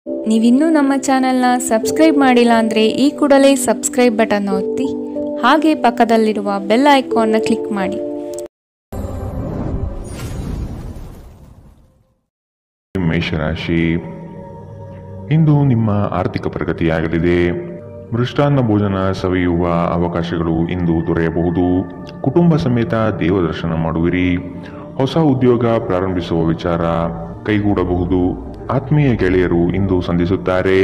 ನೀವಿನ್ನೂ ನಮ್ಮ ಚಾನೆಲ್ನ ಸಬ್ಸ್ಕ್ರೈಬ್ ಮಾಡಿಲ್ಲ ಅಂದರೆ ಈ ಕೂಡಲೇ ಸಬ್ಸ್ಕ್ರೈಬ್ ಬಟನ್ ಒತ್ತಿ ಹಾಗೆ ಪಕ್ಕದಲ್ಲಿರುವ ಬೆಲ್ ಐಕಾನ್ನ ಕ್ಲಿಕ್ ಮಾಡಿ. ಮೇಷರಾಶಿ, ಇಂದು ನಿಮ್ಮ ಆರ್ಥಿಕ ಪ್ರಗತಿಯಾಗಲಿದೆ. ಮೃಷ್ಟಾನ್ನ ಭೋಜನ ಸವಿಯುವ ಅವಕಾಶಗಳು ಇಂದು ದೊರೆಯಬಹುದು. ಕುಟುಂಬ ಸಮೇತ ದೇವದರ್ಶನ ಮಾಡುವಿರಿ. ಹೊಸ ಉದ್ಯೋಗ ಪ್ರಾರಂಭಿಸುವ ವಿಚಾರ ಕೈಗೂಡಬಹುದು. ಆತ್ಮೀಯ ಗೆಳೆಯರು ಇಂದು ಸಂಧಿಸುತ್ತಾರೆ.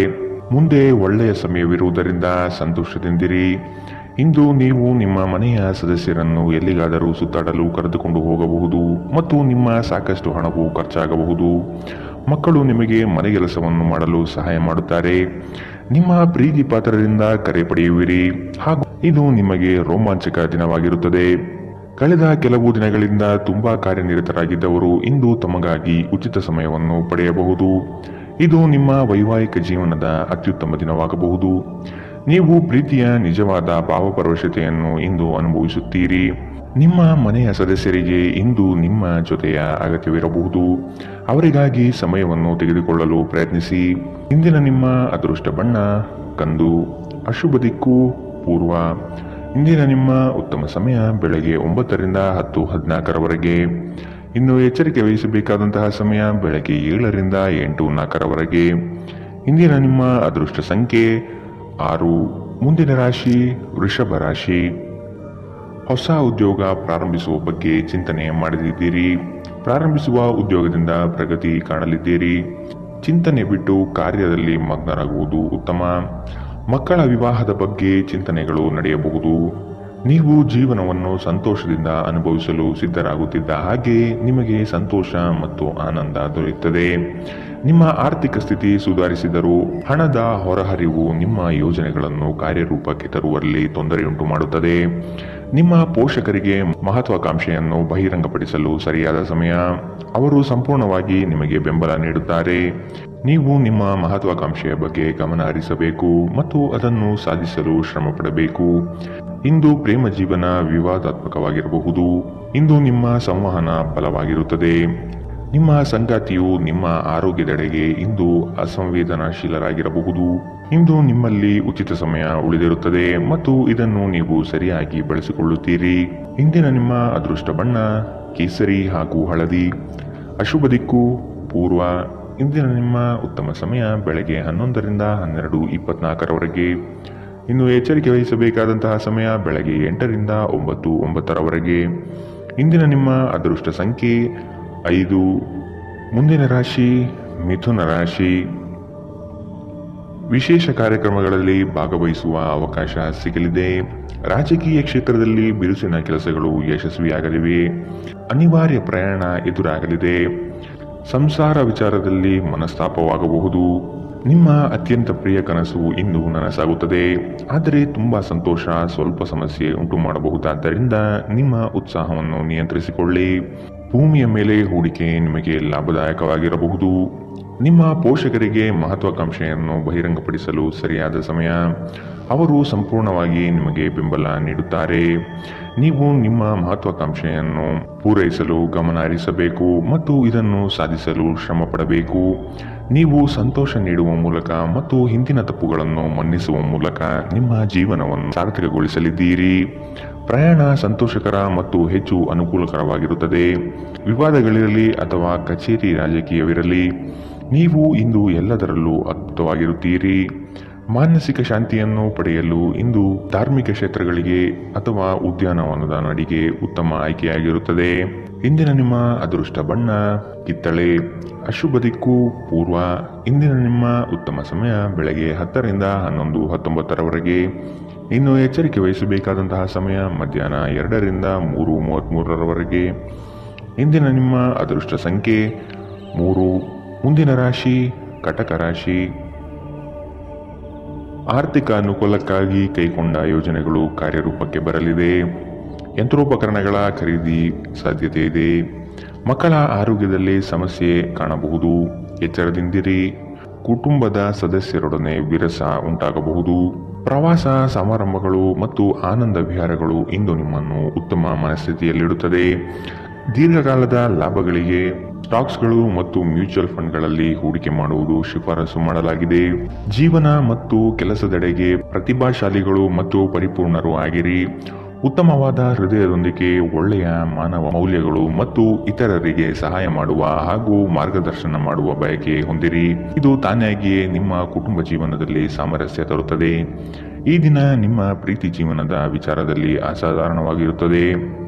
ಮುಂದೆ ಒಳ್ಳೆಯ ಸಮಯವಿರುವುದರಿಂದ ಸಂತೋಷದಿಂದಿರಿ. ಇಂದು ನೀವು ನಿಮ್ಮ ಮನೆಯ ಸದಸ್ಯರನ್ನು ಎಲ್ಲಿಗಾದರೂ ಸುತ್ತಾಡಲು ಕರೆದುಕೊಂಡು ಹೋಗಬಹುದು ಮತ್ತು ನಿಮ್ಮ ಸಾಕಷ್ಟು ಹಣವು ಖರ್ಚಾಗಬಹುದು. ಮಕ್ಕಳು ನಿಮಗೆ ಮನೆಗೆಲಸವನ್ನು ಮಾಡಲು ಸಹಾಯ ಮಾಡುತ್ತಾರೆ. ನಿಮ್ಮ ಪ್ರೀತಿ ಪಾತ್ರರಿಂದ ಕರೆ ಪಡೆಯುವಿರಿ ಹಾಗೂ ಇದು ನಿಮಗೆ ರೋಮಾಂಚಕ ದಿನವಾಗಿರುತ್ತದೆ. ಕಳೆದ ಕೆಲವು ದಿನಗಳಿಂದ ತುಂಬಾ ಕಾರ್ಯನಿರತರಾಗಿದ್ದವರು ಇಂದು ತಮಗಾಗಿ ಉಚಿತ ಸಮಯವನ್ನು ಪಡೆಯಬಹುದು. ಇದು ನಿಮ್ಮ ವೈವಾಹಿಕ ಜೀವನದ ಅತ್ಯುತ್ತಮ ದಿನವಾಗಬಹುದು. ನೀವು ಪ್ರೀತಿಯ ನಿಜವಾದ ಭಾವಪರವಶತೆಯನ್ನು ಇಂದು ಅನುಭವಿಸುತ್ತೀರಿ. ನಿಮ್ಮ ಮನೆಯ ಸದಸ್ಯರಿಗೆ ಇಂದು ನಿಮ್ಮ ಜೊತೆಯ ಅಗತ್ಯವಿರಬಹುದು. ಅವರಿಗಾಗಿ ಸಮಯವನ್ನು ತೆಗೆದುಕೊಳ್ಳಲು ಪ್ರಯತ್ನಿಸಿ. ಇಂದಿನ ನಿಮ್ಮ ಅದೃಷ್ಟ ಬಣ್ಣ ಕಂದು. ಅಶುಭ ದಿಕ್ಕು ಪೂರ್ವ. ಇಂದಿನ ನಿಮ್ಮ ಉತ್ತಮ ಸಮಯ ಬೆಳಗ್ಗೆ 9ರಿಂದ 10:14ರವರೆಗೆ. ಇನ್ನು ಎಚ್ಚರಿಕೆ ವಹಿಸಬೇಕಾದಂತಹ ಸಮಯ ಬೆಳಗ್ಗೆ 7ರಿಂದ 8:04ರವರೆಗೆ. ಇಂದಿನ ನಿಮ್ಮ ಅದೃಷ್ಟ ಸಂಖ್ಯೆ 6. ಮುಂದಿನ ರಾಶಿ ವೃಷಭ ರಾಶಿ. ಹೊಸ ಉದ್ಯೋಗ ಪ್ರಾರಂಭಿಸುವ ಬಗ್ಗೆ ಚಿಂತನೆ ಮಾಡಲಿದ್ದೀರಿ. ಪ್ರಾರಂಭಿಸುವ ಉದ್ಯೋಗದಿಂದ ಪ್ರಗತಿ ಕಾಣಲಿದ್ದೀರಿ. ಚಿಂತನೆ ಬಿಟ್ಟು ಕಾರ್ಯದಲ್ಲಿ ಮಗ್ನರಾಗುವುದು ಉತ್ತಮ. ಮಕ್ಕಳ ವಿವಾಹದ ಬಗ್ಗೆ ಚಿಂತನೆಗಳು ನಡೆಯಬಹುದು. ನೀವು ಜೀವನವನ್ನು ಸಂತೋಷದಿಂದ ಅನುಭವಿಸಲು ಸಿದ್ಧರಾಗುತ್ತಿದ್ದ ಹಾಗೆ ನಿಮಗೆ ಸಂತೋಷ ಮತ್ತು ಆನಂದ ದೊರೆಯುತ್ತದೆ. ನಿಮ್ಮ ಆರ್ಥಿಕ ಸ್ಥಿತಿ ಸುಧಾರಿಸಿದರೂ ಹಣದ ಹೊರಹರಿವು ನಿಮ್ಮ ಯೋಜನೆಗಳನ್ನು ಕಾರ್ಯರೂಪಕ್ಕೆ ತರುವಲ್ಲಿ ತೊಂದರೆಯುಂಟು ಮಾಡುತ್ತದೆ. ನಿಮ್ಮ ಪೋಷಕರಿಗೆ ಮಹತ್ವಾಕಾಂಕ್ಷೆಯನ್ನು ಬಹಿರಂಗಪಡಿಸಲು ಸರಿಯಾದ ಸಮಯ. ಅವರು ಸಂಪೂರ್ಣವಾಗಿ ನಿಮಗೆ ಬೆಂಬಲ ನೀಡುತ್ತಾರೆ. ನೀವು ನಿಮ್ಮ ಮಹತ್ವಾಕಾಂಕ್ಷೆಯ ಬಗ್ಗೆ ಗಮನ ಹರಿಸಬೇಕು ಮತ್ತು ಅದನ್ನು ಸಾಧಿಸಲು ಶ್ರಮ ಪಡಬೇಕು. ಇಂದು ಪ್ರೇಮ ಜೀವನ ವಿವಾದಾತ್ಮಕವಾಗಿರಬಹುದು. ಇಂದು ನಿಮ್ಮ ಸಂವಹನ ಬಲವಾಗಿರುತ್ತದೆ. ನಿಮ್ಮ ಸಂಗಾತಿಯು ನಿಮ್ಮ ಆರೋಗ್ಯದೆಡೆಗೆ ಇಂದು ಅಸಂವೇದನಾಶೀಲರಾಗಿರಬಹುದು. ಇಂದು ನಿಮ್ಮಲ್ಲಿ ಉಚಿತ ಸಮಯ ಉಳಿದಿರುತ್ತದೆ ಮತ್ತು ಇದನ್ನು ನೀವು ಸರಿಯಾಗಿ ಬಳಸಿಕೊಳ್ಳುತ್ತೀರಿ. ಇಂದಿನ ನಿಮ್ಮ ಅದೃಷ್ಟ ಬಣ್ಣ ಕೇಸರಿ ಹಾಗೂ ಹಳದಿ. ಅಶುಭ ದಿಕ್ಕು ಪೂರ್ವ. ಇಂದಿನ ನಿಮ್ಮ ಉತ್ತಮ ಸಮಯ ಬೆಳಗ್ಗೆ 11ರಿಂದ 12:24ರವರೆಗೆ. ಇನ್ನು ಎಚ್ಚರಿಕೆ ವಹಿಸಬೇಕಾದಂತಹ ಸಮಯ ಬೆಳಗ್ಗೆ 8ರಿಂದ 9:09ರವರೆಗೆ. ಇಂದಿನ ನಿಮ್ಮ ಅದೃಷ್ಟ ಸಂಖ್ಯೆ 5. ಮುಂದಿನ ರಾಶಿ ಮಿಥುನ ರಾಶಿ. ವಿಶೇಷ ಕಾರ್ಯಕ್ರಮಗಳಲ್ಲಿ ಭಾಗವಹಿಸುವ ಅವಕಾಶ ಸಿಗಲಿದೆ. ರಾಜಕೀಯ ಕ್ಷೇತ್ರದಲ್ಲಿ ಬಿರುಸಿನ ಕೆಲಸಗಳು ಯಶಸ್ವಿಯಾಗಲಿವೆ. ಅನಿವಾರ್ಯ ಪ್ರಯಾಣ ಎದುರಾಗಲಿದೆ. ಸಂಸಾರ ವಿಚಾರದಲ್ಲಿ ಮನಸ್ತಾಪವಾಗಬಹುದು. ನಿಮ್ಮ ಅತ್ಯಂತ ಪ್ರಿಯ ಕನಸು ಇಂದು ನನಸಾಗುತ್ತದೆ. ಆದರೆ ತುಂಬಾ ಸಂತೋಷ ಸ್ವಲ್ಪ ಸಮಸ್ಯೆ ಉಂಟು ಮಾಡಬಹುದಾದ್ದರಿಂದ ನಿಮ್ಮ ಉತ್ಸಾಹವನ್ನು ನಿಯಂತ್ರಿಸಿಕೊಳ್ಳಿ. ಭೂಮಿಯ ಮೇಲೆ ಹೂಡಿಕೆ ನಿಮಗೆ ಲಾಭದಾಯಕವಾಗಿರಬಹುದು. ನಿಮ್ಮ ಪೋಷಕರಿಗೆ ಮಹತ್ವಾಕಾಂಕ್ಷೆಯನ್ನು ಬಹಿರಂಗಪಡಿಸಲು ಸರಿಯಾದ ಸಮಯ. ಅವರು ಸಂಪೂರ್ಣವಾಗಿ ನಿಮಗೆ ಬೆಂಬಲ ನೀಡುತ್ತಾರೆ. ನೀವು ನಿಮ್ಮ ಮಹತ್ವಾಕಾಂಕ್ಷೆಯನ್ನು ಪೂರೈಸಲು ಗಮನ ಹರಿಸಬೇಕು ಮತ್ತು ಇದನ್ನು ಸಾಧಿಸಲು ಶ್ರಮ ಪಡಬೇಕು. ನೀವು ಸಂತೋಷ ನೀಡುವ ಮೂಲಕ ಮತ್ತು ಹಿಂದಿನ ತಪ್ಪುಗಳನ್ನು ಮನ್ನಿಸುವ ಮೂಲಕ ನಿಮ್ಮ ಜೀವನವನ್ನು ಸಾರ್ಥಕಗೊಳಿಸಲಿದ್ದೀರಿ. ಪ್ರಯಾಣ ಸಂತೋಷಕರ ಮತ್ತು ಹೆಚ್ಚು ಅನುಕೂಲಕರವಾಗಿರುತ್ತದೆ. ವಿವಾದಗಳಿರಲಿ ಅಥವಾ ಕಚೇರಿ ರಾಜಕೀಯವಿರಲಿ, ನೀವು ಇಂದು ಎಲ್ಲದರಲ್ಲೂ ಅದ್ಭುತವಾಗಿರುತ್ತೀರಿ. ಮಾನಸಿಕ ಶಾಂತಿಯನ್ನು ಪಡೆಯಲು ಇಂದು ಧಾರ್ಮಿಕ ಕ್ಷೇತ್ರಗಳಿಗೆ ಅಥವಾ ಉದ್ಯಾನವನದ ನಡಿಗೆ ಉತ್ತಮ ಆಯ್ಕೆಯಾಗಿರುತ್ತದೆ. ಇಂದಿನ ನಿಮ್ಮ ಅದೃಷ್ಟ ಬಣ್ಣ ಕಿತ್ತಳೆ. ಅಶುಭ ದಿಕ್ಕು ಪೂರ್ವ. ಇಂದಿನ ನಿಮ್ಮ ಉತ್ತಮ ಸಮಯ ಬೆಳಗ್ಗೆ 10ರಿಂದ 11:19ರವರೆಗೆ. ಇನ್ನು ಎಚ್ಚರಿಕೆ ವಹಿಸಬೇಕಾದಂತಹ ಸಮಯ ಮಧ್ಯಾಹ್ನ 2ರಿಂದ 3:33ರವರೆಗೆ. ಇಂದಿನ ನಿಮ್ಮ ಅದೃಷ್ಟ ಸಂಖ್ಯೆ 3. ಮುಂದಿನ ರಾಶಿ ಕಟಕ ರಾಶಿ. ಆರ್ಥಿಕ ಅನುಕೂಲಕ್ಕಾಗಿ ಕೈಗೊಂಡ ಯೋಜನೆಗಳು ಕಾರ್ಯರೂಪಕ್ಕೆ ಬರಲಿದೆ. ಯಂತ್ರೋಪಕರಣಗಳ ಖರೀದಿ ಸಾಧ್ಯತೆ ಇದೆ. ಮಕ್ಕಳ ಆರೋಗ್ಯದಲ್ಲಿ ಸಮಸ್ಯೆ ಕಾಣಬಹುದು. ಎಚ್ಚರದಿಂದಿರಿ. ಕುಟುಂಬದ ಸದಸ್ಯರೊಡನೆ ವಿರಸ ಉಂಟಾಗಬಹುದು. ಪ್ರವಾಸ ಸಮಾರಂಭಗಳು ಮತ್ತು ಆನಂದ ವಿಹಾರಗಳು ಇಂದು ನಿಮ್ಮನ್ನು ಉತ್ತಮ ಮನಸ್ಥಿತಿಯಲ್ಲಿಡುತ್ತದೆ. ದೀರ್ಘಕಾಲದ ಲಾಭಗಳಿಗೆ ಸ್ಟಾಕ್ಸ್ಗಳು ಮತ್ತು ಮ್ಯೂಚುವಲ್ ಫಂಡ್ಗಳಲ್ಲಿ ಹೂಡಿಕೆ ಮಾಡುವುದು ಶಿಫಾರಸು ಮಾಡಲಾಗಿದೆ. ಜೀವನ ಮತ್ತು ಕೆಲಸದೆಡೆಗೆ ಪ್ರತಿಭಾಶಾಲಿಗಳು ಮತ್ತು ಪರಿಪೂರ್ಣರು ಆಗಿರಿ. ಉತ್ತಮವಾದ ಹೃದಯದೊಂದಿಗೆ ಒಳ್ಳೆಯ ಮಾನವ ಮೌಲ್ಯಗಳು ಮತ್ತು ಇತರರಿಗೆ ಸಹಾಯ ಮಾಡುವ ಹಾಗೂ ಮಾರ್ಗದರ್ಶನ ಮಾಡುವ ಬಯಕೆ ಹೊಂದಿರಿ. ಇದು ತಾನಾಗಿಯೇ ನಿಮ್ಮ ಕುಟುಂಬ ಜೀವನದಲ್ಲಿ ಸಾಮರಸ್ಯ ತರುತ್ತದೆ. ಈ ದಿನ ನಿಮ್ಮ ಪ್ರೀತಿ ಜೀವನದ ವಿಚಾರದಲ್ಲಿ ಅಸಾಧಾರಣವಾಗಿರುತ್ತದೆ.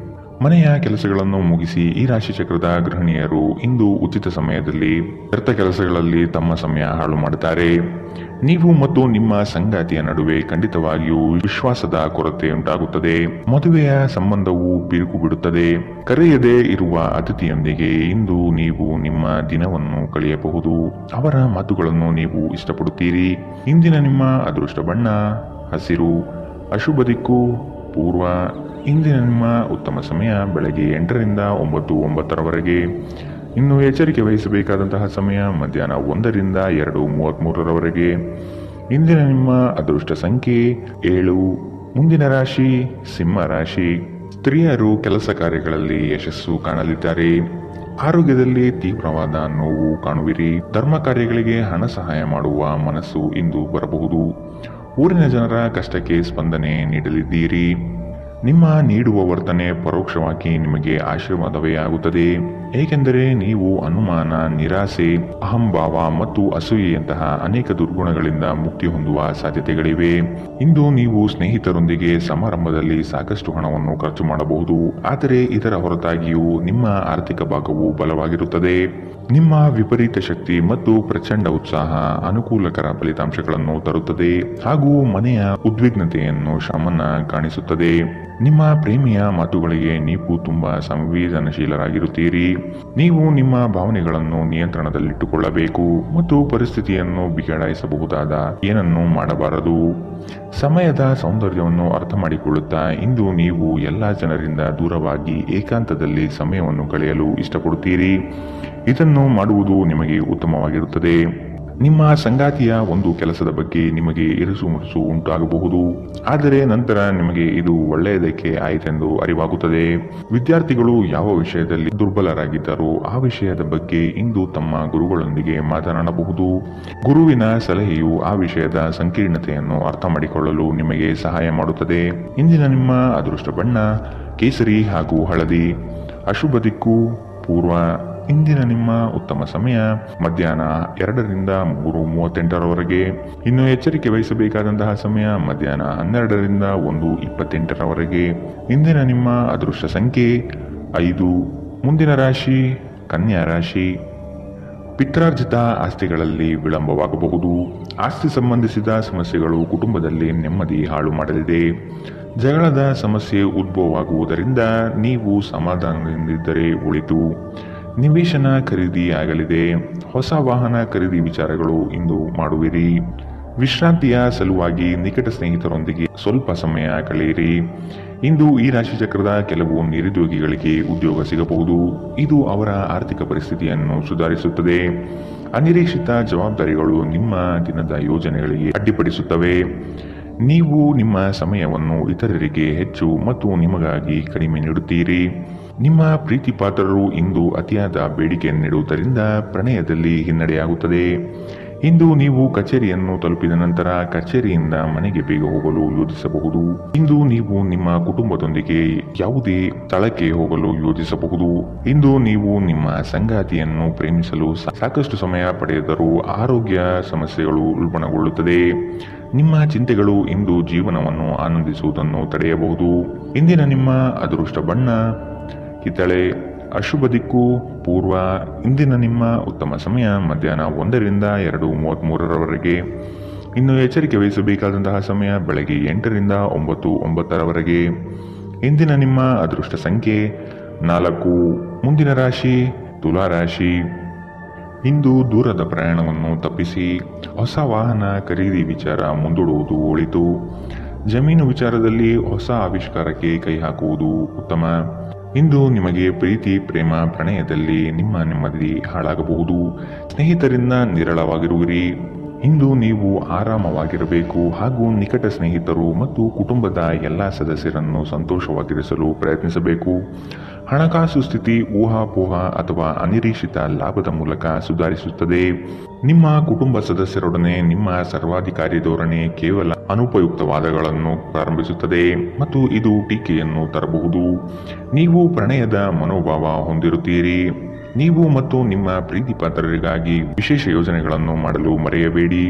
ಮನೆಯ ಕೆಲಸಗಳನ್ನು ಮುಗಿಸಿ ಈ ರಾಶಿ ಚಕ್ರದ ಗೃಹಿಣಿಯರು ಇಂದು ಉಚಿತ ಸಮಯದಲ್ಲಿ ವ್ಯರ್ಥ ಕೆಲಸಗಳಲ್ಲಿ ತಮ್ಮ ಸಮಯ ಹಾಳು ಮಾಡುತ್ತಾರೆ. ನೀವು ಮತ್ತು ನಿಮ್ಮ ಸಂಗಾತಿಯ ನಡುವೆ ಖಂಡಿತವಾಗಿಯೂ ವಿಶ್ವಾಸದ ಕೊರತೆ ಉಂಟಾಗುತ್ತದೆ. ಮದುವೆಯ ಸಂಬಂಧವು ಬಿರುಕು ಬಿಡುತ್ತದೆ. ಕರೆಯದೇ ಇರುವ ಅತಿಥಿಯೊಂದಿಗೆ ಇಂದು ನೀವು ನಿಮ್ಮ ದಿನವನ್ನು ಕಳೆಯಬಹುದು. ಅವರ ಮಾತುಗಳನ್ನು ನೀವು ಇಷ್ಟಪಡುತ್ತೀರಿ. ಇಂದಿನ ನಿಮ್ಮ ಅದೃಷ್ಟ ಬಣ್ಣ ಹಸಿರು. ಅಶುಭ ದಿಕ್ಕು ಪೂರ್ವ. ಇಂದಿನ ನಿಮ್ಮ ಉತ್ತಮ ಸಮಯ ಬೆಳಗ್ಗೆ 8ರಿಂದ 9:09 ಇನ್ನು ಎಚ್ಚರಿಕೆ ವಹಿಸಬೇಕಾದಂತಹ ಸಮಯ ಮಧ್ಯಾಹ್ನ 1ರಿಂದ 2:33 ಇಂದಿನ ನಿಮ್ಮ ಅದೃಷ್ಟ ಸಂಖ್ಯೆ 7. ಮುಂದಿನ ರಾಶಿ ಸಿಂಹ ರಾಶಿ. ಸ್ತ್ರೀಯರು ಕೆಲಸ ಕಾರ್ಯಗಳಲ್ಲಿ ಯಶಸ್ಸು ಕಾಣಲಿದ್ದಾರೆ. ಆರೋಗ್ಯದಲ್ಲಿ ತೀವ್ರವಾದ ನೋವು ಕಾಣುವಿರಿ. ಧರ್ಮ ಕಾರ್ಯಗಳಿಗೆ ಹಣ ಸಹಾಯ ಮಾಡುವ ಮನಸ್ಸು ಇಂದು ಬರಬಹುದು. ಊರಿನ ಜನರ ಕಷ್ಟಕ್ಕೆ ಸ್ಪಂದನೆ ನೀಡಲಿದ್ದೀರಿ. ನಿಮ್ಮ ನೀಡುವ ವರ್ತನೆ ಪರೋಕ್ಷವಾಗಿ ನಿಮಗೆ ಆಶೀರ್ವಾದವೇ ಆಗುತ್ತದೆ. ಏಕೆಂದರೆ ನೀವು ಅನುಮಾನ, ನಿರಾಸೆ, ಅಹಂಭಾವ ಮತ್ತು ಅಸೂಯೆಯಂತಹ ಅನೇಕ ದುರ್ಗುಣಗಳಿಂದ ಮುಕ್ತಿ ಹೊಂದುವ ಸಾಧ್ಯತೆಗಳಿವೆ. ಇಂದು ನೀವು ಸ್ನೇಹಿತರೊಂದಿಗೆ ಸಮಾರಂಭದಲ್ಲಿ ಸಾಕಷ್ಟು ಹಣವನ್ನು ಖರ್ಚು ಮಾಡಬಹುದು. ಆದರೆ ಇದರ ಹೊರತಾಗಿಯೂ ನಿಮ್ಮ ಆರ್ಥಿಕ ಭಾಗವು ಬಲವಾಗಿರುತ್ತದೆ. ನಿಮ್ಮ ವಿಪರೀತ ಶಕ್ತಿ ಮತ್ತು ಪ್ರಚಂಡ ಉತ್ಸಾಹ ಅನುಕೂಲಕರ ಫಲಿತಾಂಶಗಳನ್ನು ತರುತ್ತದೆ ಹಾಗೂ ಮನೆಯ ಉದ್ವಿಗ್ನತೆಯನ್ನು ಶಮನ ಕಾಣಿಸುತ್ತದೆ. ನಿಮ್ಮ ಪ್ರೇಮಿಯ ಮಾತುಗಳಿಗೆ ನೀವು ತುಂಬಾ ಸಂವೇದನಶೀಲರಾಗಿರುತ್ತೀರಿ. ನೀವು ನಿಮ್ಮ ಭಾವನೆಗಳನ್ನು ನಿಯಂತ್ರಣದಲ್ಲಿಟ್ಟುಕೊಳ್ಳಬೇಕು ಮತ್ತು ಪರಿಸ್ಥಿತಿಯನ್ನು ಬಿಗಡಾಯಿಸಬಹುದಾದ ಏನನ್ನೂ ಮಾಡಬಾರದು. ಸಮಯದ ಸೌಂದರ್ಯವನ್ನು ಅರ್ಥ ಮಾಡಿಕೊಳ್ಳುತ್ತಾ ಇಂದು ನೀವು ಎಲ್ಲ ಜನರಿಂದ ದೂರವಾಗಿ ಏಕಾಂತದಲ್ಲಿ ಸಮಯವನ್ನು ಕಳೆಯಲು ಇಷ್ಟಪಡುತ್ತೀರಿ. ಇದನ್ನು ಮಾಡುವುದು ನಿಮಗೆ ಉತ್ತಮವಾಗಿರುತ್ತದೆ. ನಿಮ್ಮ ಸಂಗಾತಿಯ ಒಂದು ಕೆಲಸದ ಬಗ್ಗೆ ನಿಮಗೆ ಇರುಸು ಮುರುಸು ಉಂಟಾಗಬಹುದು. ಆದರೆ ನಂತರ ನಿಮಗೆ ಇದು ಒಳ್ಳೆಯದಕ್ಕೆ ಆಯಿತೆಂದು ಅರಿವಾಗುತ್ತದೆ. ವಿದ್ಯಾರ್ಥಿಗಳು ಯಾವ ವಿಷಯದಲ್ಲಿ ದುರ್ಬಲರಾಗಿದ್ದಾರೋ ಆ ವಿಷಯದ ಬಗ್ಗೆ ಇಂದು ತಮ್ಮ ಗುರುಗಳೊಂದಿಗೆ ಮಾತನಾಡಬಹುದು. ಗುರುವಿನ ಸಲಹೆಯು ಆ ವಿಷಯದ ಸಂಕೀರ್ಣತೆಯನ್ನು ಅರ್ಥ ಮಾಡಿಕೊಳ್ಳಲು ನಿಮಗೆ ಸಹಾಯ ಮಾಡುತ್ತದೆ. ಇಂದಿನ ನಿಮ್ಮ ಅದೃಷ್ಟ ಬಣ್ಣ ಕೇಸರಿ ಹಾಗೂ ಹಳದಿ. ಅಶುಭ ದಿಕ್ಕು ಪೂರ್ವ. ಇಂದಿನ ನಿಮ್ಮ ಉತ್ತಮ ಸಮಯ ಮಧ್ಯಾಹ್ನ 2ರಿಂದ 3:38 ಇನ್ನು ಎಚ್ಚರಿಕೆ ವಹಿಸಬೇಕಾದಂತಹ ಸಮಯ ಮಧ್ಯಾಹ್ನ 12ರಿಂದ 1:28 ಇಂದಿನ ನಿಮ್ಮ ಅದೃಷ್ಟ ಸಂಖ್ಯೆ 5. ಮುಂದಿನ ರಾಶಿ ಕನ್ಯಾ ರಾಶಿ. ಪಿತ್ರಾರ್ಜಿತ ಆಸ್ತಿಗಳಲ್ಲಿ ವಿಳಂಬವಾಗಬಹುದು. ಆಸ್ತಿ ಸಂಬಂಧಿಸಿದ ಸಮಸ್ಯೆಗಳು ಕುಟುಂಬದಲ್ಲಿ ನೆಮ್ಮದಿ ಹಾಳು ಮಾಡಲಿದೆ. ಜಗಳದ ಸಮಸ್ಯೆ ಉದ್ಭವವಾಗುವುದರಿಂದ ನೀವು ಸಮಾಧಾನದಿಂದಿದ್ದರೆ ಒಳಿತು. ನಿವೇಶನ ಖರೀದಿ ಆಗಲಿದೆ. ಹೊಸ ವಾಹನ ಖರೀದಿ ವಿಚಾರಗಳು ಇಂದು ಮಾಡುವಿರಿ. ವಿಶ್ರಾಂತಿಯ ಸಲುವಾಗಿ ನಿಕಟ ಸ್ನೇಹಿತರೊಂದಿಗೆ ಸ್ವಲ್ಪ ಸಮಯ ಕಳೆಯಿರಿ. ಇಂದು ಈ ರಾಶಿ ಚಕ್ರದ ಕೆಲವು ನಿರುದ್ಯೋಗಿಗಳಿಗೆ ಉದ್ಯೋಗ ಸಿಗಬಹುದು. ಇದು ಅವರ ಆರ್ಥಿಕ ಪರಿಸ್ಥಿತಿಯನ್ನು ಸುಧಾರಿಸುತ್ತದೆ. ಅನಿರೀಕ್ಷಿತ ಜವಾಬ್ದಾರಿಗಳು ನಿಮ್ಮ ದಿನದ ಯೋಜನೆಗಳಿಗೆ ಅಡ್ಡಿಪಡಿಸುತ್ತವೆ. ನೀವು ನಿಮ್ಮ ಸಮಯವನ್ನು ಇತರರಿಗೆ ಹೆಚ್ಚು ಮತ್ತು ನಿಮಗಾಗಿ ಕಡಿಮೆ ನೀಡುತ್ತೀರಿ. ನಿಮ್ಮ ಪ್ರೀತಿ ಪಾತ್ರರು ಇಂದು ಅತಿಯಾದ ಬೇಡಿಕೆ ನೀಡುವುದರಿಂದ ಪ್ರಣಯದಲ್ಲಿ ಹಿನ್ನಡೆಯಾಗುತ್ತದೆ. ಇಂದು ನೀವು ಕಚೇರಿಯನ್ನು ತಲುಪಿದ ನಂತರ ಕಚೇರಿಯಿಂದ ಮನೆಗೆ ಬೇಗ ಹೋಗಲು ಯೋಜಿಸಬಹುದು. ಇಂದು ನೀವು ನಿಮ್ಮ ಕುಟುಂಬದೊಂದಿಗೆ ಯಾವುದೇ ಸ್ಥಳಕ್ಕೆ ಹೋಗಲು ಯೋಜಿಸಬಹುದು. ಇಂದು ನೀವು ನಿಮ್ಮ ಸಂಗಾತಿಯನ್ನು ಪ್ರೇಮಿಸಲು ಸಾಕಷ್ಟು ಸಮಯ ಪಡೆದರೂ ಆರೋಗ್ಯ ಸಮಸ್ಯೆಗಳು ಉಲ್ಬಣಗೊಳ್ಳುತ್ತದೆ. ನಿಮ್ಮ ಚಿಂತೆಗಳು ಇಂದು ಜೀವನವನ್ನು ಆನಂದಿಸುವುದನ್ನು ತಡೆಯಬಹುದು. ಇಂದಿನ ನಿಮ್ಮ ಅದೃಷ್ಟ ಬಣ್ಣ ಕಿತ್ತಳೆ. ಅಶುಭ ದಿಕ್ಕು ಪೂರ್ವ. ಇಂದಿನ ನಿಮ್ಮ ಉತ್ತಮ ಸಮಯ ಮಧ್ಯಾಹ್ನ 1ರಿಂದ 2:33 ಇನ್ನು ಎಚ್ಚರಿಕೆ ವಹಿಸಬೇಕಾದಂತಹ ಸಮಯ ಬೆಳಗ್ಗೆ 8ರಿಂದ 9:09 ಇಂದಿನ ನಿಮ್ಮ ಅದೃಷ್ಟ ಸಂಖ್ಯೆ 4. ಮುಂದಿನ ರಾಶಿ ತುಲಾ ರಾಶಿ. ಇಂದು ದೂರದ ಪ್ರಯಾಣವನ್ನು ತಪ್ಪಿಸಿ. ಹೊಸ ವಾಹನ ಖರೀದಿ ವಿಚಾರ ಮುಂದೂಡುವುದು ಒಳಿತು. ಜಮೀನು ವಿಚಾರದಲ್ಲಿ ಹೊಸ ಆವಿಷ್ಕಾರಕ್ಕೆ ಕೈ ಹಾಕುವುದು ಉತ್ತಮ. ಇಂದು ನಿಮಗೆ ಪ್ರೀತಿ, ಪ್ರೇಮ, ಪ್ರಣಯದಲ್ಲಿ ನಿಮ್ಮ ನೆಮ್ಮದಿ ಹಾಳಾಗಬಹುದು. ಸ್ನೇಹಿತರಿಂದ ನಿರಳವಾಗಿರುವಿರಿ. ಇಂದು ನೀವು ಆರಾಮವಾಗಿರಬೇಕು ಹಾಗೂ ನಿಕಟ ಸ್ನೇಹಿತರು ಮತ್ತು ಕುಟುಂಬದ ಎಲ್ಲ ಸದಸ್ಯರನ್ನು ಸಂತೋಷವಾಗಿರಿಸಲು ಪ್ರಯತ್ನಿಸಬೇಕು. ಹಣಕಾಸು ಸ್ಥಿತಿ ಊಹಾಪೋಹ ಅಥವಾ ಅನಿರೀಕ್ಷಿತ ಲಾಭದ ಮೂಲಕ ಸುಧಾರಿಸುತ್ತದೆ. ನಿಮ್ಮ ಕುಟುಂಬ ಸದಸ್ಯರೊಡನೆ ನಿಮ್ಮ ಸರ್ವಾಧಿಕಾರಿ ಧೋರಣೆ ಕೇವಲ ಅನುಪಯುಕ್ತ ವಾದಗಳನ್ನು ಪ್ರಾರಂಭಿಸುತ್ತದೆ ಮತ್ತು ಇದು ಟೀಕೆಯನ್ನು ತರಬಹುದು. ನೀವು ಪ್ರಣಯದ ಮನೋಭಾವ ಹೊಂದಿರುತ್ತೀರಿ. ನೀವು ಮತ್ತು ನಿಮ್ಮ ಪ್ರೀತಿ ಪಾತ್ರರಿಗಾಗಿ ವಿಶೇಷ ಯೋಜನೆಗಳನ್ನು ಮಾಡಲು ಮರೆಯಬೇಡಿ.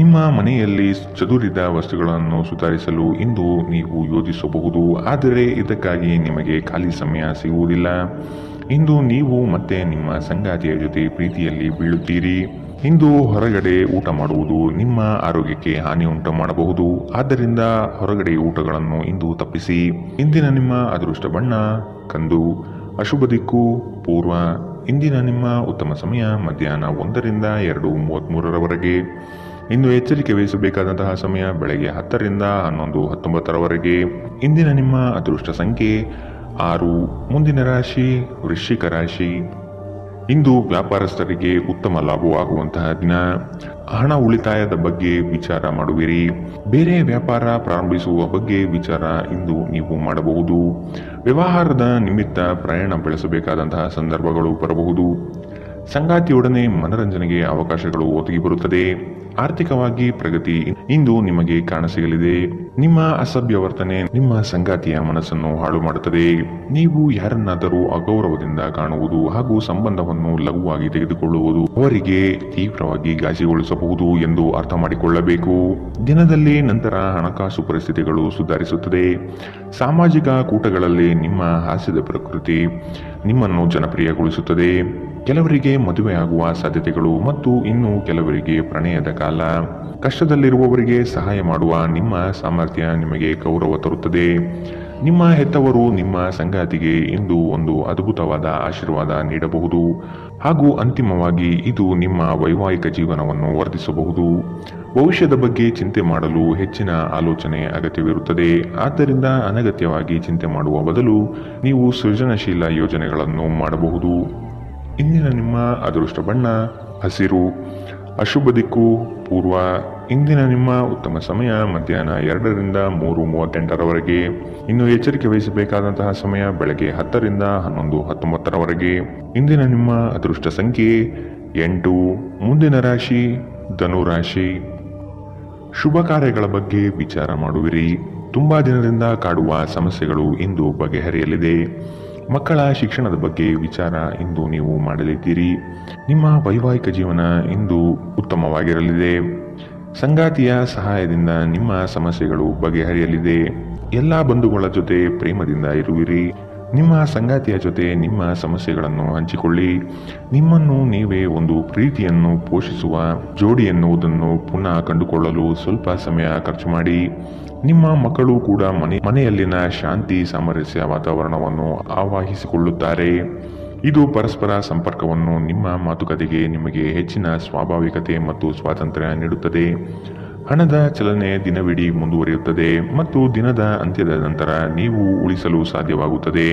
ನಿಮ್ಮ ಮನೆಯಲ್ಲಿ ಚದುರಿದ ವಸ್ತುಗಳನ್ನು ಸುಧಾರಿಸಲು ಇಂದು ನೀವು ಯೋಜಿಸಬಹುದು, ಆದರೆ ಇದಕ್ಕಾಗಿ ನಿಮಗೆ ಖಾಲಿ ಸಮಯ ಸಿಗುವುದಿಲ್ಲ. ಇಂದು ನೀವು ಮತ್ತೆ ನಿಮ್ಮ ಸಂಗಾತಿಯ ಜೊತೆ ಪ್ರೀತಿಯಲ್ಲಿ ಬೀಳುತ್ತೀರಿ. ಇಂದು ಹೊರಗಡೆ ಊಟ ಮಾಡುವುದು ನಿಮ್ಮ ಆರೋಗ್ಯಕ್ಕೆ ಹಾನಿ ಉಂಟು ಮಾಡಬಹುದು, ಆದ್ದರಿಂದ ಹೊರಗಡೆ ಊಟಗಳನ್ನು ಇಂದು ತಪ್ಪಿಸಿ. ಇಂದಿನ ನಿಮ್ಮ ಅದೃಷ್ಟ ಬಣ್ಣ ಕಂದು. ಅಶುಭ ದಿಕ್ಕು ಪೂರ್ವ. ಇಂದಿನ ನಿಮ್ಮ ಉತ್ತಮ ಸಮಯ ಮಧ್ಯಾಹ್ನ 1ರಿಂದ 2:33ರವರೆಗೆ. ಇಂದು ಎಚ್ಚರಿಕೆ ವಹಿಸಬೇಕಾದಂತಹ ಸಮಯ ಬೆಳಗ್ಗೆ 10ರಿಂದ 11:19ರವರೆಗೆ. ಇಂದಿನ ನಿಮ್ಮ ಅದೃಷ್ಟ ಸಂಖ್ಯೆ 6. ಮುಂದಿನ ರಾಶಿ ವೃಶ್ಚಿಕ ರಾಶಿ. ಇಂದು ವ್ಯಾಪಾರಸ್ಥರಿಗೆ ಉತ್ತಮ ಲಾಭವಾಗುವಂತಹ ದಿನ. ಹಣ ಉಳಿತಾಯದ ಬಗ್ಗೆ ವಿಚಾರ ಮಾಡುವಿರಿ. ಬೇರೆ ವ್ಯಾಪಾರ ಪ್ರಾರಂಭಿಸುವ ಬಗ್ಗೆ ವಿಚಾರ ಇಂದು ನೀವು ಮಾಡಬಹುದು. ವ್ಯವಹಾರದ ನಿಮಿತ್ತ ಪ್ರಯಾಣ ಬೆಳೆಸಬೇಕಾದಂತಹ ಸಂದರ್ಭಗಳು ಬರಬಹುದು. ಸಂಗಾತಿಯೊಡನೆ ಮನರಂಜನೆಗೆ ಅವಕಾಶಗಳು ಒದಗಿ ಬರುತ್ತದೆ. ಆರ್ಥಿಕವಾಗಿ ಪ್ರಗತಿ ಇಂದು ನಿಮಗೆ ಕಾಣಸಿಗಲಿದೆ. ನಿಮ್ಮ ಅಸಭ್ಯ ವರ್ತನೆ ನಿಮ್ಮ ಸಂಗಾತಿಯ ಮನಸ್ಸನ್ನು ಹಾಳು ಮಾಡುತ್ತದೆ. ನೀವು ಯಾರನ್ನಾದರೂ ಅಗೌರವದಿಂದ ಕಾಣುವುದು ಹಾಗೂ ಸಂಬಂಧವನ್ನು ಲಘುವಾಗಿ ತೆಗೆದುಕೊಳ್ಳುವುದು ಅವರಿಗೆ ತೀವ್ರವಾಗಿ ಘಾಸಿಗೊಳಿಸಬಹುದು ಎಂದು ಅರ್ಥ ಮಾಡಿಕೊಳ್ಳಬೇಕು. ದಿನದಲ್ಲಿ ನಂತರ ಹಣಕಾಸು ಪರಿಸ್ಥಿತಿಗಳು ಸುಧಾರಿಸುತ್ತದೆ. ಸಾಮಾಜಿಕ ಕೂಟಗಳಲ್ಲಿ ನಿಮ್ಮ ಹಾಸ್ಯದ ಪ್ರಕೃತಿ ನಿಮ್ಮನ್ನು ಜನಪ್ರಿಯಗೊಳಿಸುತ್ತದೆ. ಕೆಲವರಿಗೆ ಮದುವೆಯಾಗುವ ಸಾಧ್ಯತೆಗಳು ಮತ್ತು ಇನ್ನು ಕೆಲವರಿಗೆ ಪ್ರಣಯದ ಕಾಲ. ಕಷ್ಟದಲ್ಲಿರುವವರಿಗೆ ಸಹಾಯ ಮಾಡುವ ನಿಮ್ಮ ಸಾಮರ್ಥ್ಯ ನಿಮಗೆ ಗೌರವ ತರುತ್ತದೆ. ನಿಮ್ಮ ಹೆತ್ತವರು ನಿಮ್ಮ ಸಂಗಾತಿಗೆ ಇಂದು ಒಂದು ಅದ್ಭುತವಾದ ಆಶೀರ್ವಾದ ನೀಡಬಹುದು ಹಾಗೂ ಅಂತಿಮವಾಗಿ ಇದು ನಿಮ್ಮ ವೈವಾಹಿಕ ಜೀವನವನ್ನು ವರ್ಧಿಸಬಹುದು. ಭವಿಷ್ಯದ ಬಗ್ಗೆ ಚಿಂತೆ ಮಾಡಲು ಹೆಚ್ಚಿನ ಆಲೋಚನೆ ಅಗತ್ಯವಿರುತ್ತದೆ. ಆದ್ದರಿಂದ ಅನಗತ್ಯವಾಗಿ ಚಿಂತೆ ಮಾಡುವ ಬದಲು ನೀವು ಸೃಜನಶೀಲ ಯೋಜನೆಗಳನ್ನು ಮಾಡಬಹುದು. ಇಂದಿನ ನಿಮ್ಮ ಅದೃಷ್ಟ ಬಣ್ಣ ಹಸಿರು. ಅಶುಭ ದಿಕ್ಕು ಪೂರ್ವ. ಇಂದಿನ ನಿಮ್ಮ ಉತ್ತಮ ಸಮಯ ಮಧ್ಯಾಹ್ನ 2ರಿಂದ 3:38ರವರೆಗೆ. ಇನ್ನು ಎಚ್ಚರಿಕೆ ವಹಿಸಬೇಕಾದಂತಹ ಸಮಯ ಬೆಳಗ್ಗೆ 10ರಿಂದ 11:19ರವರೆಗೆ. ಇಂದಿನ ನಿಮ್ಮ ಅದೃಷ್ಟ ಸಂಖ್ಯೆ 8. ಮುಂದಿನ ರಾಶಿ ಧನುರಾಶಿ. ಶುಭ ಕಾರ್ಯಗಳ ಬಗ್ಗೆ ವಿಚಾರ ಮಾಡುವಿರಿ. ತುಂಬಾ ದಿನದಿಂದ ಕಾಡುವ ಸಮಸ್ಯೆಗಳು ಇಂದು ಬಗೆಹರಿಯಲಿದೆ. ಮಕ್ಕಳ ಶಿಕ್ಷಣದ ಬಗ್ಗೆ ವಿಚಾರ ಇಂದು ನೀವು ಮಾಡಲಿದ್ದೀರಿ. ನಿಮ್ಮ ವೈವಾಹಿಕ ಜೀವನ ಇಂದು ಉತ್ತಮವಾಗಿರಲಿದೆ. ಸಂಗಾತಿಯ ಸಹಾಯದಿಂದ ನಿಮ್ಮ ಸಮಸ್ಯೆಗಳು ಬಗೆಹರಿಯಲಿದೆ. ಎಲ್ಲ ಬಂಧುಗಳ ಜೊತೆ ಪ್ರೇಮದಿಂದ ಇರುವಿರಿ. ನಿಮ್ಮ ಸಂಗಾತಿಯ ಜೊತೆ ನಿಮ್ಮ ಸಮಸ್ಯೆಗಳನ್ನು ಹಂಚಿಕೊಳ್ಳಿ. ನಿಮ್ಮನ್ನು ನೀವೇ ಒಂದು ಪ್ರೀತಿಯನ್ನು ಪೋಷಿಸುವ ಜೋಡಿ ಎನ್ನುವುದನ್ನು ಪುನಃ ಕಂಡುಕೊಳ್ಳಲು ಸ್ವಲ್ಪ ಸಮಯ ಖರ್ಚು ಮಾಡಿ. ನಿಮ್ಮ ಮಕ್ಕಳು ಕೂಡ ಮನೆಯಲ್ಲಿನ ಶಾಂತಿ ಸಾಮರಸ್ಯ ವಾತಾವರಣವನ್ನು ಆವಾಹಿಸಿಕೊಳ್ಳುತ್ತಾರೆ. ಇದು ಪರಸ್ಪರ ಸಂಪರ್ಕವನ್ನು ನಿಮ್ಮ ಮಾತುಕತೆಗೆ ನಿಮಗೆ ಹೆಚ್ಚಿನ ಸ್ವಾಭಾವಿಕತೆ ಮತ್ತು ಸ್ವಾತಂತ್ರ್ಯ ನೀಡುತ್ತದೆ. ಹಣದ ಚಲನೆ ದಿನವಿಡೀ ಮುಂದುವರಿಯುತ್ತದೆ ಮತ್ತು ದಿನದ ಅಂತ್ಯದ ನಂತರ ನೀವು ಉಳಿಸಲು ಸಾಧ್ಯವಾಗುತ್ತದೆ.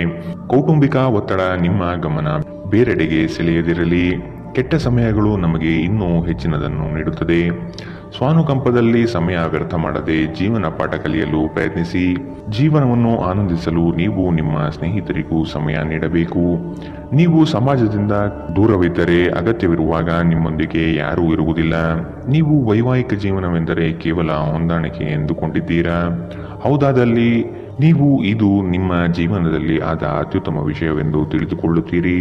ಕೌಟುಂಬಿಕ ಒತ್ತಡ ನಿಮ್ಮ ಗಮನ ಬೇರೆಡೆಗೆ ಸೆಳೆಯದಿರಲಿ. ಕೆಟ್ಟ ಸಮಯಗಳು ನಮಗೆ ಇನ್ನೂ ಹೆಚ್ಚಿನದನ್ನು ನೀಡುತ್ತದೆ. ಸ್ವಾನುಕಂಪದಲ್ಲಿ ಸಮಯ ವ್ಯರ್ಥ ಮಾಡದೆ ಜೀವನ ಪಾಠ ಕಲಿಯಲು ಪ್ರಯತ್ನಿಸಿ. ಜೀವನವನ್ನು ಆನಂದಿಸಲು ನೀವು ನಿಮ್ಮ ಸ್ನೇಹಿತರಿಗೂ ಸಮಯ ನೀಡಬೇಕು. ನೀವು ಸಮಾಜದಿಂದ ದೂರವಿದ್ದರೆ ಅಗತ್ಯವಿರುವಾಗ ನಿಮ್ಮೊಂದಿಗೆ ಯಾರೂ ಇರುವುದಿಲ್ಲ. ನೀವು ವೈವಾಹಿಕ ಜೀವನವೆಂದರೆ ಕೇವಲ ಹೊಂದಾಣಿಕೆ ಎಂದುಕೊಂಡಿದ್ದೀರಾ? ಹೌದಾದಲ್ಲಿ ನೀವು ಇದು ನಿಮ್ಮ ಜೀವನದಲ್ಲಿ ಆದ ಅತ್ಯುತ್ತಮ ವಿಷಯವೆಂದು ತಿಳಿದುಕೊಳ್ಳುತ್ತೀರಿ.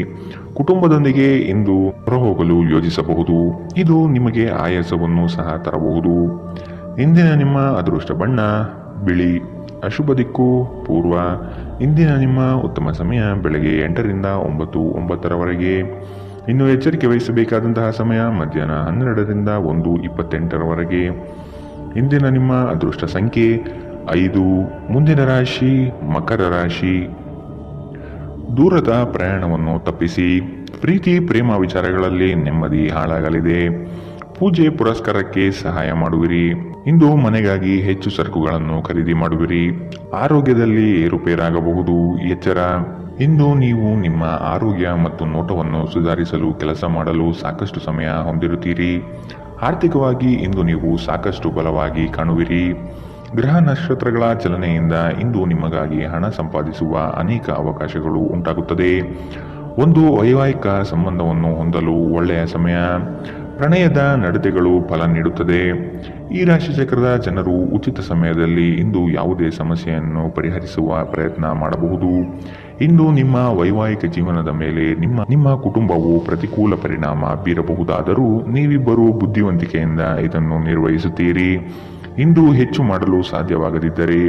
ಕುಟುಂಬದೊಂದಿಗೆ ಇಂದು ಹೊರಹೋಗಲು ಯೋಜಿಸಬಹುದು. ಇದು ನಿಮಗೆ ಆಯಾಸವನ್ನು ಸಹ ತರಬಹುದು. ಇಂದಿನ ನಿಮ್ಮ ಅದೃಷ್ಟ ಬಣ್ಣ ಬಿಳಿ. ಅಶುಭ ದಿಕ್ಕು ಪೂರ್ವ. ಇಂದಿನ ನಿಮ್ಮ ಉತ್ತಮ ಸಮಯ ಬೆಳಗ್ಗೆ 8ರಿಂದ 9:09ರವರೆಗೆ. ಇನ್ನು ಎಚ್ಚರಿಕೆ ವಹಿಸಬೇಕಾದಂತಹ ಸಮಯ ಮಧ್ಯಾಹ್ನ 12ರಿಂದ 1:28ರವರೆಗೆ. ಇಂದಿನ ನಿಮ್ಮ ಅದೃಷ್ಟ ಸಂಖ್ಯೆ 5. ಮುಂದಿನ ರಾಶಿ ಮಕರ ರಾಶಿ. ದೂರದ ಪ್ರಯಾಣವನ್ನು ತಪ್ಪಿಸಿ. ಪ್ರೀತಿ ಪ್ರೇಮ ವಿಚಾರಗಳಲ್ಲಿ ನೆಮ್ಮದಿ ಹಾಳಾಗಲಿದೆ. ಪೂಜೆ ಪುರಸ್ಕಾರಕ್ಕೆ ಸಹಾಯ ಮಾಡುವಿರಿ. ಇಂದು ಮನೆಗಾಗಿ ಹೆಚ್ಚು ಸರಕುಗಳನ್ನು ಖರೀದಿ ಮಾಡುವಿರಿ. ಆರೋಗ್ಯದಲ್ಲಿ ಏರುಪೇರಾಗಬಹುದು, ಎಚ್ಚರ. ಇಂದು ನೀವು ನಿಮ್ಮ ಆರೋಗ್ಯ ಮತ್ತು ನೋಟವನ್ನು ಸುಧಾರಿಸಲು ಕೆಲಸ ಮಾಡಲು ಸಾಕಷ್ಟು ಸಮಯ ಹೊಂದಿರುತ್ತೀರಿ. ಆರ್ಥಿಕವಾಗಿ ಇಂದು ನೀವು ಸಾಕಷ್ಟು ಬಲವಾಗಿ ಕಾಣುವಿರಿ. ಗ್ರಹ ನಕ್ಷತ್ರಗಳ ಚಲನೆಯಿಂದ ಇಂದು ನಿಮಗಾಗಿ ಹಣ ಸಂಪಾದಿಸುವ ಅನೇಕ ಅವಕಾಶಗಳು ಉಂಟಾಗುತ್ತದೆ. ಒಂದು ವೈವಾಹಿಕ ಸಂಬಂಧವನ್ನು ಹೊಂದಲು ಒಳ್ಳೆಯ ಸಮಯ. ಪ್ರಣಯದ ನಡತೆಗಳು ಫಲ ನೀಡುತ್ತದೆ. ಈ ರಾಶಿಚಕ್ರದ ಜನರು ಉಚಿತ ಸಮಯದಲ್ಲಿ ಇಂದು ಯಾವುದೇ ಸಮಸ್ಯೆಯನ್ನು ಪರಿಹರಿಸುವ ಪ್ರಯತ್ನ ಮಾಡಬಹುದು. ಇಂದು ನಿಮ್ಮ ವೈವಾಹಿಕ ಜೀವನದ ಮೇಲೆ ನಿಮ್ಮ ಕುಟುಂಬವು ಪ್ರತಿಕೂಲ ಪರಿಣಾಮ ಬೀರಬಹುದಾದರೂ ನೀವಿಬ್ಬರು ಬುದ್ಧಿವಂತಿಕೆಯಿಂದ ಇದನ್ನು ನಿರ್ವಹಿಸುತ್ತೀರಿ. ಇಂದು ಹೆಚ್ಚು ಮಾಡಲು ಸಾಧ್ಯವಾಗದಿದ್ದರೆ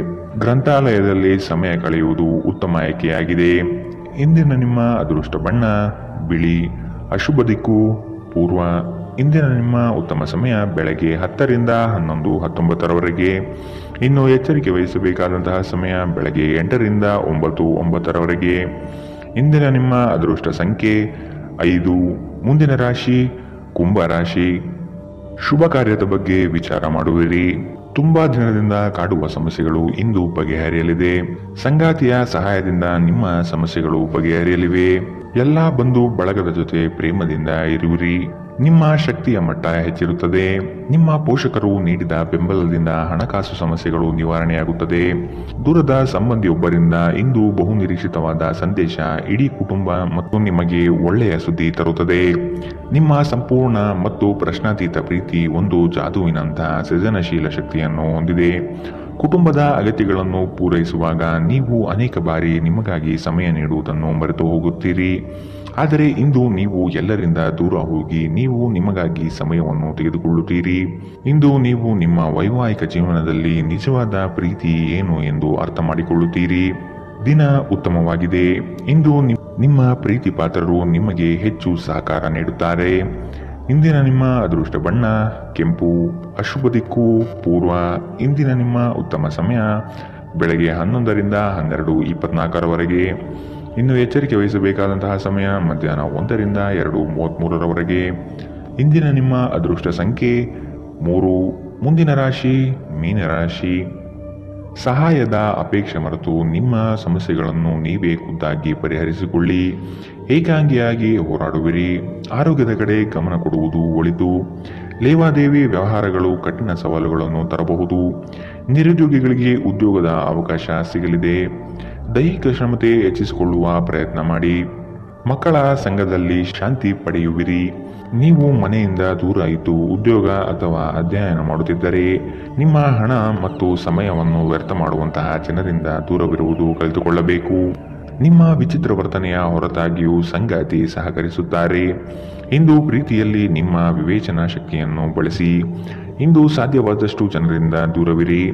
ಗ್ರಂಥಾಲಯದಲ್ಲಿ ಸಮಯ ಕಳೆಯುವುದು ಉತ್ತಮ ಆಯ್ಕೆಯಾಗಿದೆ. ಇಂದಿನ ನಿಮ್ಮ ಅದೃಷ್ಟ ಬಣ್ಣ ಬಿಳಿ. ಅಶುಭ ದಿಕ್ಕು ಪೂರ್ವ. ಇಂದಿನ ನಿಮ್ಮ ಉತ್ತಮ ಸಮಯ ಬೆಳಗ್ಗೆ 10 ರಿಂದ 11, 19ರವರೆಗೆ. ಇನ್ನು ಎಚ್ಚರಿಕೆ ವಹಿಸಬೇಕಾದಂತಹ ಸಮಯ ಬೆಳಗ್ಗೆ 8 ರಿಂದ 9, 9ರವರೆಗೆ. ಇಂದಿನ ನಿಮ್ಮ ಅದೃಷ್ಟ ಸಂಖ್ಯೆ 5. ಮುಂದಿನ ರಾಶಿ ಕುಂಭ ರಾಶಿ. ಶುಭ ಕಾರ್ಯದ ಬಗ್ಗೆ ವಿಚಾರ ಮಾಡುವಿರಿ. ತುಂಬಾ ದಿನದಿಂದ ಕಾಡುವ ಸಮಸ್ಯೆಗಳು ಇಂದು ಬಗೆಹರಿಯಲಿದೆ. ಸಂಗಾತಿಯ ಸಹಾಯದಿಂದ ನಿಮ್ಮ ಸಮಸ್ಯೆಗಳು ಬಗೆಹರಿಯಲಿವೆ. ಎಲ್ಲಾ ಬಂಧು ಬಳಗದ ಜೊತೆ ಪ್ರೇಮದಿಂದ ಇರುವಿರಿ. ನಿಮ್ಮ ಶಕ್ತಿಯ ಮಟ್ಟ ಹೆಚ್ಚಿರುತ್ತದೆ. ನಿಮ್ಮ ಪೋಷಕರು ನೀಡಿದ ಬೆಂಬಲದಿಂದ ಹಣಕಾಸು ಸಮಸ್ಯೆಗಳು ನಿವಾರಣೆಯಾಗುತ್ತದೆ. ದೂರದ ಸಂಬಂಧಿಯೊಬ್ಬರಿಂದ ಇಂದು ಬಹುನಿರೀಕ್ಷಿತವಾದ ಸಂದೇಶ ಇಡೀ ಕುಟುಂಬ ಮತ್ತು ನಿಮಗೆ ಒಳ್ಳೆಯ ಸುದ್ದಿ ತರುತ್ತದೆ. ನಿಮ್ಮ ಸಂಪೂರ್ಣ ಮತ್ತು ಪ್ರಶ್ನಾತೀತ ಪ್ರೀತಿ ಒಂದು ಜಾದುವಿನಂತಹ ಸೃಜನಶೀಲ ಶಕ್ತಿಯನ್ನು ಹೊಂದಿದೆ. ಕುಟುಂಬದ ಅಗತ್ಯಗಳನ್ನು ಪೂರೈಸುವಾಗ ನೀವು ಅನೇಕ ಬಾರಿ ನಿಮಗಾಗಿ ಸಮಯ ನೀಡುವುದನ್ನು ಮರೆತು ಹೋಗುತ್ತೀರಿ. ಆದರೆ ಇಂದು ನೀವು ಎಲ್ಲರಿಂದ ದೂರ ಹೋಗಿ ನೀವು ನಿಮಗಾಗಿ ಸಮಯವನ್ನು ತೆಗೆದುಕೊಳ್ಳುತ್ತೀರಿ. ಇಂದು ನೀವು ನಿಮ್ಮ ವೈವಾಹಿಕ ಜೀವನದಲ್ಲಿ ನಿಜವಾದ ಪ್ರೀತಿ ಏನು ಎಂದು ಅರ್ಥ ಮಾಡಿಕೊಳ್ಳುತ್ತೀರಿ. ದಿನ ಉತ್ತಮವಾಗಿದೆ. ಇಂದು ನಿಮ್ಮ ಪ್ರೀತಿ ಪಾತ್ರರು ನಿಮಗೆ ಹೆಚ್ಚು ಸಹಕಾರ ನೀಡುತ್ತಾರೆ. ಇಂದಿನ ನಿಮ್ಮ ಅದೃಷ್ಟ ಬಣ್ಣ ಕೆಂಪು. ಅಶುಭ ದಿಕ್ಕು ಪೂರ್ವ. ಇಂದಿನ ನಿಮ್ಮ ಉತ್ತಮ ಸಮಯ ಬೆಳಗ್ಗೆ 11 ರಿಂದ 12, 24ರವರೆಗೆ. ಇನ್ನು ಎಚ್ಚರಿಕೆ ವಹಿಸಬೇಕಾದಂತಹ ಸಮಯ ಮಧ್ಯಾಹ್ನ 1 ರಿಂದ 2:33ರವರೆಗೆ. ಇಂದಿನ ನಿಮ್ಮ ಅದೃಷ್ಟ ಸಂಖ್ಯೆ 3. ಮುಂದಿನ ರಾಶಿ ಮೀನರಾಶಿ. ಸಹಾಯದ ಅಪೇಕ್ಷೆ ಮರೆತು ನಿಮ್ಮ ಸಮಸ್ಯೆಗಳನ್ನು ನೀವೇ ಖುದ್ದಾಗಿ ಪರಿಹರಿಸಿಕೊಳ್ಳಿ. ಏಕಾಂಗಿಯಾಗಿ ಹೋರಾಡುವಿರಿ. ಆರೋಗ್ಯದ ಕಡೆ ಗಮನ ಕೊಡುವುದು ಒಳಿತು. ಲೇವಾದೇವಿ ವ್ಯವಹಾರಗಳು ಕಠಿಣ ಸವಾಲುಗಳನ್ನು ತರಬಹುದು. ನಿರುದ್ಯೋಗಿಗಳಿಗೆ ಉದ್ಯೋಗದ ಅವಕಾಶ ಸಿಗಲಿದೆ. ದೈಹಿಕ ಶ್ರಮತೆ ಹೆಚ್ಚಿಸಿಕೊಳ್ಳುವ ಪ್ರಯತ್ನ ಮಾಡಿ. ಮಕ್ಕಳ ಸಂಘದಲ್ಲಿ ಶಾಂತಿ ಪಡೆಯುವಿರಿ. ನೀವು ಮನೆಯಿಂದ ದೂರ ಇದ್ದು ಉದ್ಯೋಗ ಅಥವಾ ಅಧ್ಯಯನ ಮಾಡುತ್ತಿದ್ದರೆ ನಿಮ್ಮ ಹಣ ಮತ್ತು ಸಮಯವನ್ನು ವ್ಯರ್ಥ ಮಾಡುವಂತಹ ಜನರಿಂದ ದೂರವಿರುವುದು ಕಲಿತುಕೊಳ್ಳಬೇಕು. ನಿಮ್ಮ ವಿಚಿತ್ರ ವರ್ತನೆಯ ಹೊರತಾಗಿಯೂ ಸಂಗಾತಿ ಸಹಕರಿಸುತ್ತಾರೆ. ಇಂದು ಪ್ರೀತಿಯಲ್ಲಿ ನಿಮ್ಮ ವಿವೇಚನಾ ಶಕ್ತಿಯನ್ನು ಬಳಸಿ. ಇಂದು ಸಾಧ್ಯವಾದಷ್ಟು ಜನರಿಂದ ದೂರವಿರಿ.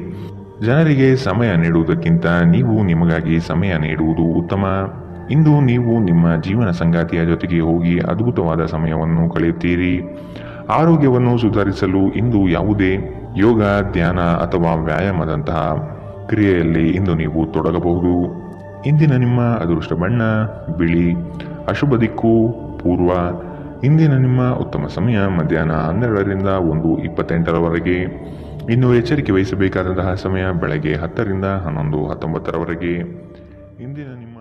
ಜನರಿಗೆ ಸಮಯ ನೀಡುವುದಕ್ಕಿಂತ ನೀವು ನಿಮಗಾಗಿ ಸಮಯ ನೀಡುವುದು ಉತ್ತಮ. ಇಂದು ನೀವು ನಿಮ್ಮ ಜೀವನ ಸಂಗಾತಿಯ ಜೊತೆಗೆ ಹೋಗಿ ಅದ್ಭುತವಾದ ಸಮಯವನ್ನು ಕಳೆಯುತ್ತೀರಿ. ಆರೋಗ್ಯವನ್ನು ಸುಧಾರಿಸಲು ಇಂದು ಯಾವುದೇ ಯೋಗ, ಧ್ಯಾನ ಅಥವಾ ವ್ಯಾಯಾಮದಂತಹ ಕ್ರಿಯೆಯಲ್ಲಿ ಇಂದು ನೀವು ತೊಡಗಬಹುದು. ಇಂದಿನ ನಿಮ್ಮ ಅದೃಷ್ಟ ಬಣ್ಣ ಬಿಳಿ. ಅಶುಭ ದಿಕ್ಕು ಪೂರ್ವ. ಇಂದಿನ ನಿಮ್ಮ ಉತ್ತಮ ಸಮಯ ಮಧ್ಯಾಹ್ನ 12 ರಿಂದ 1:28ರವರೆಗೆ. ಇನ್ನು ಎಚ್ಚರಿಕೆ ವಹಿಸಬೇಕಾದಂತಹ ಸಮಯ ಬೆಳಗ್ಗೆ 10 ರಿಂದ 11, 19ರವರೆಗೆ. ಇಂದಿನ ನಿಮ್ಮ